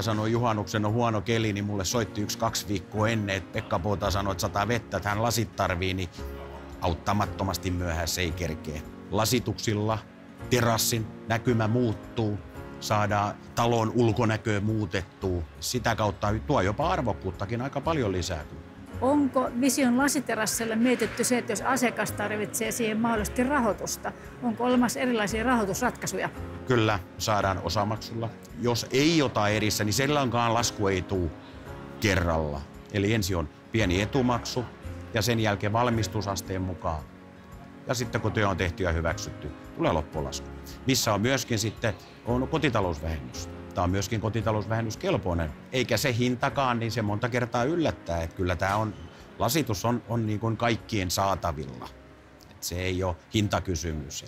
sanoi, juhannuksen on huono keli, niin mulle soitti 1-2 viikkoa ennen, että Pekka Poota sanoi, että sataa vettä, että hän lasit tarvii, niin auttamattomasti myöhässä ei kerkeä. Lasituksilla terassin näkymä muuttuu, saadaan talon ulkonäköä muutettua. Sitä kautta tuo jopa arvokkuuttakin aika paljon lisää. Onko Vision lasiterassilla mietitty se, että jos asiakas tarvitsee siihen mahdollisesti rahoitusta, onko olemassa erilaisia rahoitusratkaisuja? Kyllä, saadaan osamaksulla. Jos ei ota erissä, niin silloinkaan lasku ei tule kerralla. Eli ensin on pieni etumaksu ja sen jälkeen valmistusasteen mukaan. Ja sitten kun työ on tehty ja hyväksytty, tulee loppulasku. Missä on myöskin sitten on kotitalousvähennys. Tämä on myöskin kotitalousvähennyskelpoinen. Eikä se hintakaan, niin se monta kertaa yllättää. Että kyllä tämä lasitus on niin kuin kaikkien saatavilla. Että se ei ole hintakysymys.